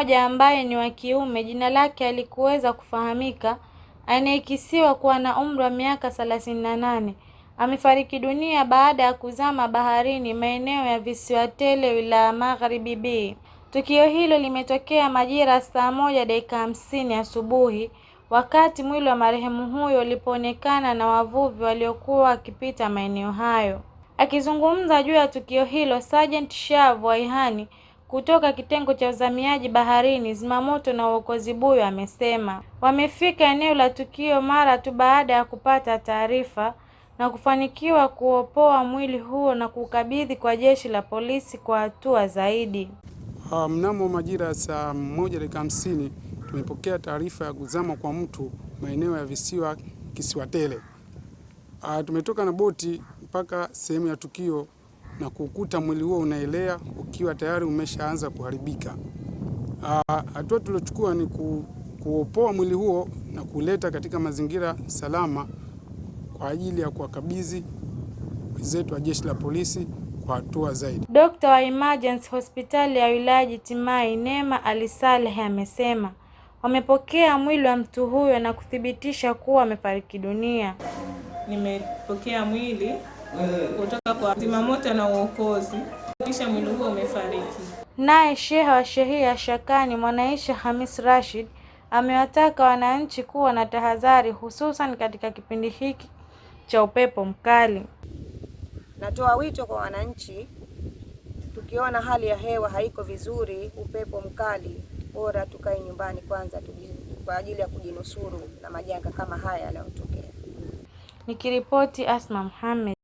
mmoja ambaye ni wa kiume, jina lake alikuweza kufahamika, anayekisiwa kuwa na umri wa miaka 38, amefariki dunia baada ya kuzama baharini maeneo ya Visiwa Tele, wilaya Magharibi B. Tukio hilo limetokea majira saa 1:50 asubuhi, wakati mwili wa marehemu huyo ulipoonekana na wavuvi waliokuwa wakipita maeneo hayo. Akizungumza juu ya tukio hilo, Sergeant Shavu Waihani kutoka kitengo cha uzamiaji baharini, zimamoto na uokozi Buyo amesema wamefika eneo la tukio mara tu baada ya kupata taarifa na kufanikiwa kuopoa mwili huo na kukabidhi kwa jeshi la polisi kwa hatua zaidi. Mnamo majira ya saa 1:50 tumepokea taarifa ya kuzama kwa mtu maeneo ya Kisiwa Tele. Tumetoka na boti mpaka sehemu ya tukio na kukuta mwili huo unaelea ukiwa tayari umeshaanza kuharibika. Hatua tuliochukua ni kuopoa mwili huo na kuleta katika mazingira salama kwa ajili ya kuwakabidhi wenzetu wa jeshi la polisi kwa hatua zaidi. Dr. wa Emergency hospitali ya wilaya Jitimai, Neema Ali Saleh, amesema wamepokea mwili wa mtu huyo na kuthibitisha kuwa amefariki dunia. Nimepokea mwili kutoka kwa zimamoto na uokozi, kisha mwili huo umefariki. Naye sheha wa shehia Shakani Mwanaisha Hamis Rashid amewataka wananchi kuwa na tahadhari, hususan katika kipindi hiki cha upepo mkali. Natoa wito kwa wananchi, tukiona hali ya hewa haiko vizuri, upepo mkali, bora tukae nyumbani kwanza kwa ajili ya kujinusuru na majanga kama haya yanayotokea. Nikiripoti Asma Mohamed.